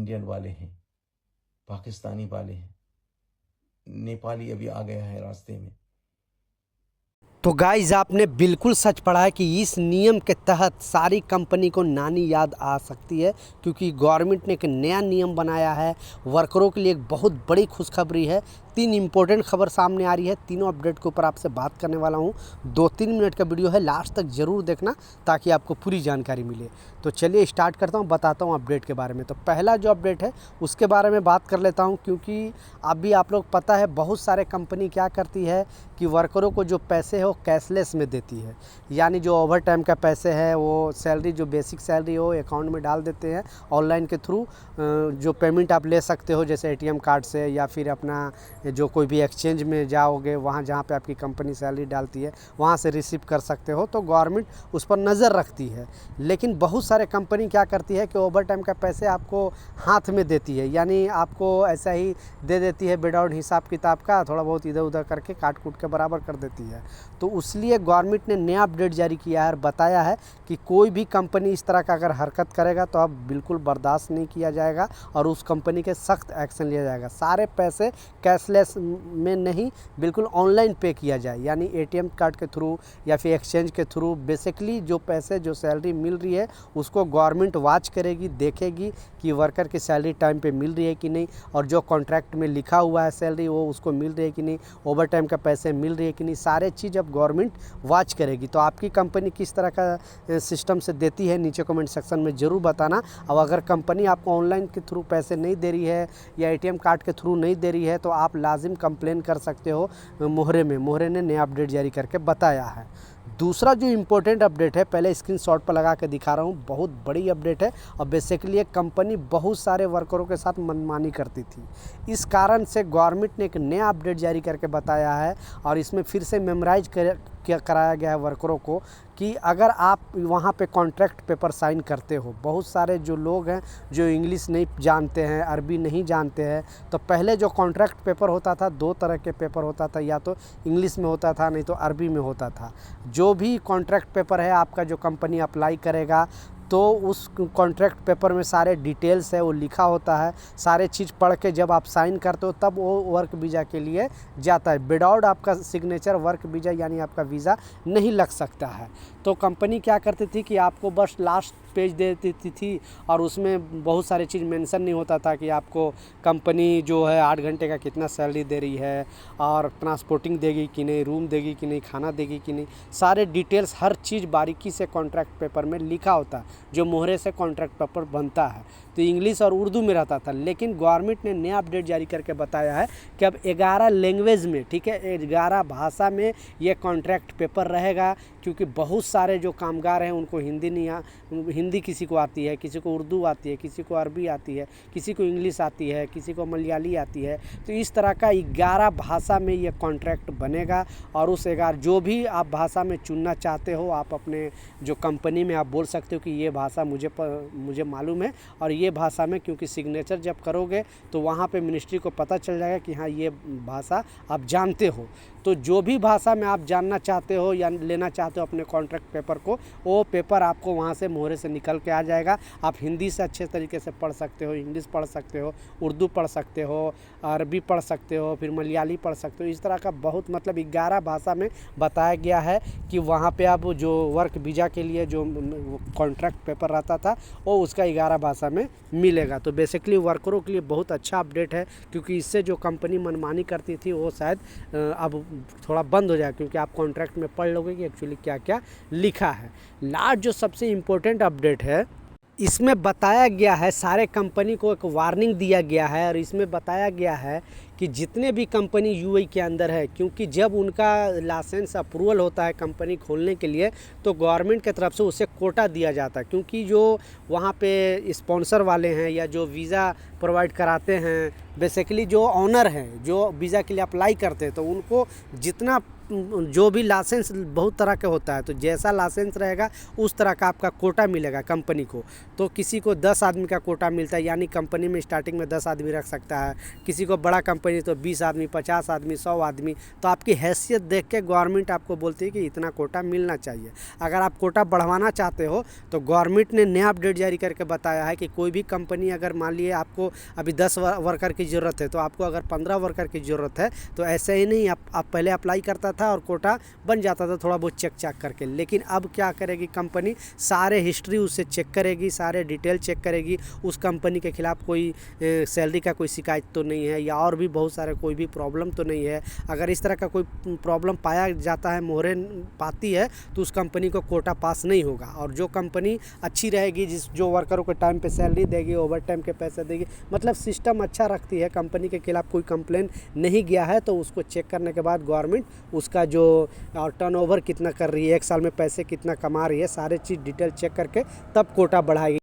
Indian वाले हैं, पाकिस्तानी वाले हैं, नेपाली अभी आ गया है रास्ते में। तो गाइज आपने बिल्कुल सच पढ़ा है कि इस नियम के तहत सारी कंपनी को नानी याद आ सकती है, क्योंकि गवर्नमेंट ने एक नया नियम बनाया है। वर्करों के लिए एक बहुत बड़ी खुशखबरी है। 3 इम्पोर्टेंट खबर सामने आ रही है। तीनों अपडेट के ऊपर आपसे बात करने वाला हूँ। 2-3 मिनट का वीडियो है, लास्ट तक ज़रूर देखना ताकि आपको पूरी जानकारी मिले। तो चलिए स्टार्ट करता हूँ, बताता हूँ अपडेट के बारे में। तो पहला जो अपडेट है उसके बारे में बात कर लेता हूँ, क्योंकि अभी आप लोग पता है बहुत सारे कंपनी क्या करती है कि वर्करों को जो पैसे है वो कैशलेस में देती है। यानी जो ओवर टाइम का पैसे है वो सैलरी, जो बेसिक सैलरी हो अकाउंट में डाल देते हैं ऑनलाइन के थ्रू। जो पेमेंट आप ले सकते हो जैसे एटीएम कार्ड से, या फिर अपना जो कोई भी एक्सचेंज में जाओगे वहाँ जहाँ पे आपकी कंपनी सैलरी डालती है वहाँ से रिसीव कर सकते हो। तो गवर्नमेंट उस पर नज़र रखती है। लेकिन बहुत सारे कंपनी क्या करती है कि ओवर टाइम का पैसे आपको हाथ में देती है, यानी आपको ऐसा ही दे देती है विदाउट हिसाब किताब का, थोड़ा बहुत इधर उधर करके काट कूट के बराबर कर देती है। तो इसलिए गवर्नमेंट ने नया अपडेट जारी किया है और बताया है कि कोई भी कंपनी इस तरह का अगर हरकत करेगा तो अब बिल्कुल बर्दाश्त नहीं किया जाएगा और उस कंपनी के सख्त एक्शन लिया जाएगा। सारे पैसे कैशलेस में नहीं, बिल्कुल ऑनलाइन पे किया जाए, यानी एटीएम कार्ड के थ्रू या फिर एक्सचेंज के थ्रू। बेसिकली जो पैसे, जो सैलरी मिल रही है उसको गवर्नमेंट वॉच करेगी, देखेगी कि वर्कर की सैलरी टाइम पे मिल रही है कि नहीं, और जो कॉन्ट्रैक्ट में लिखा हुआ है सैलरी वो उसको मिल रही है कि नहीं, ओवर टाइम का पैसे मिल रही है कि नहीं, सारे चीज़ अब गवर्नमेंट वॉच करेगी। तो आपकी कंपनी किस तरह का सिस्टम से देती है नीचे कमेंट सेक्शन में ज़रूर बताना। अब अगर कंपनी आपको ऑनलाइन के थ्रू पैसे नहीं दे रही है या एटीएम कार्ड के थ्रू नहीं दे रही है तो आप लाजिम कंप्लेन कर सकते हो मोहरे में। मोहरे ने नया अपडेट जारी करके बताया है। दूसरा जो इम्पोर्टेंट अपडेट है, पहले स्क्रीनशॉट पर लगा के दिखा रहा हूँ, बहुत बड़ी अपडेट है। और बेसिकली एक कंपनी बहुत सारे वर्करों के साथ मनमानी करती थी, इस कारण से गवर्नमेंट ने एक नया अपडेट जारी करके बताया है और इसमें फिर से मेमोराइज कराया गया है वर्करों को कि अगर आप वहाँ पे कॉन्ट्रैक्ट पेपर साइन करते हो, बहुत सारे जो लोग हैं जो इंग्लिश नहीं जानते हैं, अरबी नहीं जानते हैं, तो पहले जो कॉन्ट्रैक्ट पेपर होता था 2 तरह के पेपर होता था, या तो इंग्लिश में होता था नहीं तो अरबी में होता था। जो भी कॉन्ट्रैक्ट पेपर है आपका जो कंपनी अप्लाई करेगा तो उस कॉन्ट्रैक्ट पेपर में सारे डिटेल्स है वो लिखा होता है। सारे चीज़ पढ़ के जब आप साइन करते हो तब वो वर्क वीज़ा के लिए जाता है। विदाउट आपका सिग्नेचर वर्क वीज़ा यानी आपका वीज़ा नहीं लग सकता है। तो कंपनी क्या करती थी कि आपको बस लास्ट पेज दे देती थी और उसमें बहुत सारी चीज़ मेंशन नहीं होता था कि आपको कंपनी जो है 8 घंटे का कितना सैलरी दे रही है, और ट्रांसपोर्टिंग देगी कि नहीं, रूम देगी कि नहीं, खाना देगी कि नहीं, सारे डिटेल्स हर चीज़ बारीकी से कॉन्ट्रैक्ट पेपर में लिखा होता है जो मोहरे से कॉन्ट्रैक्ट पेपर बनता है। तो इंग्लिश और उर्दू में रहता था। लेकिन गवर्नमेंट ने नया अपडेट जारी करके बताया है कि अब 11 लैंग्वेज में, ठीक है, 11 भाषा में ये कॉन्ट्रैक्ट पेपर रहेगा, क्योंकि बहुत सारे जो कामगार हैं उनको हिंदी किसी को आती है, किसी को उर्दू आती है, किसी को अरबी आती है, किसी को इंग्लिश आती है, किसी को मलयाली आती है। तो इस तरह का 11 भाषा में ये कॉन्ट्रैक्ट बनेगा और उस 11 जो भी आप भाषा में चुनना चाहते हो आप अपने जो कंपनी में आप बोल सकते हो कि ये भाषा मुझे मालूम है, और ये भाषा में, क्योंकि सिग्नेचर जब करोगे तो वहाँ पे मिनिस्ट्री को पता चल जाएगा कि हाँ ये भाषा आप जानते हो। तो जो भी भाषा में आप जानना चाहते हो या लेना चाहते हो अपने कॉन्ट्रैक्ट पेपर को, वो पेपर आपको वहाँ से मोहरे से निकल के आ जाएगा। आप हिंदी से अच्छे तरीके से पढ़ सकते हो, इंग्लिश पढ़ सकते हो, उर्दू पढ़ सकते हो, अरबी पढ़ सकते हो, फिर मलयाली पढ़ सकते हो। इस तरह का बहुत, मतलब 11 भाषा में बताया गया है कि वहाँ पे आप जो वर्क वीज़ा के लिए जो कॉन्ट्रैक्ट पेपर रहता था वो उसका 11 भाषा में मिलेगा। तो बेसिकली वर्करों के लिए बहुत अच्छा अपडेट है, क्योंकि इससे जो कंपनी मनमानी करती थी वो शायद अब थोड़ा बंद हो जाए, क्योंकि आप कॉन्ट्रैक्ट में पढ़ लोगे कि एक्चुअली क्या क्या लिखा है। लास्ट जो सबसे इम्पोर्टेंट अपडेट है, इसमें बताया गया है, सारे कंपनी को एक वार्निंग दिया गया है और इसमें बताया गया है कि जितने भी कंपनी यूएई के अंदर है, क्योंकि जब उनका लाइसेंस अप्रूवल होता है कंपनी खोलने के लिए तो गवर्नमेंट की तरफ से उसे कोटा दिया जाता है, क्योंकि जो वहाँ पे स्पॉन्सर वाले हैं या जो वीज़ा प्रोवाइड कराते हैं, बेसिकली जो ऑनर हैं जो वीज़ा के लिए अप्लाई करते हैं, तो उनको जितना जो भी लाइसेंस बहुत तरह के होता है, तो जैसा लाइसेंस रहेगा उस तरह का आपका कोटा मिलेगा कंपनी को। तो किसी को 10 आदमी का कोटा मिलता है, यानी कंपनी में स्टार्टिंग में 10 आदमी रख सकता है। किसी को बड़ा कंपनी तो 20 आदमी, 50 आदमी, 100 आदमी। तो आपकी हैसियत देख के गवर्नमेंट आपको बोलती है कि इतना कोटा मिलना चाहिए। अगर आप कोटा बढ़वाना चाहते हो तो गवर्नमेंट ने नया अपडेट जारी करके बताया है कि कोई भी कंपनी अगर मान लिए आपको अभी 10 वर्कर की ज़रूरत है, तो आपको अगर 15 वर्कर की ज़रूरत है तो ऐसे ही नहीं आप पहले अप्लाई करता था और कोटा बन जाता था थोड़ा बहुत चेक चाक करके। लेकिन अब क्या करेगी कंपनी, सारे हिस्ट्री उससे चेक करेगी, सारे डिटेल चेक करेगी, उस कंपनी के खिलाफ़ कोई सैलरी का कोई शिकायत तो नहीं है या और भी बहुत सारे कोई भी प्रॉब्लम तो नहीं है। अगर इस तरह का कोई प्रॉब्लम पाया जाता है, मोहरें पाती है, तो उस कंपनी को कोटा पास नहीं होगा। और जो कंपनी अच्छी रहेगी, जो वर्करों को टाइम पे सैलरी देगी, ओवर टाइम के पैसे देगी, मतलब सिस्टम अच्छा रखती है, कंपनी के खिलाफ़ कोई कंप्लेन नहीं गया है, तो उसको चेक करने के बाद गवर्नमेंट उसका जो टर्नओवर कितना कर रही है, एक साल में पैसे कितना कमा रही है, सारे चीज़ डिटेल चेक करके तब कोटा बढ़ाएगी।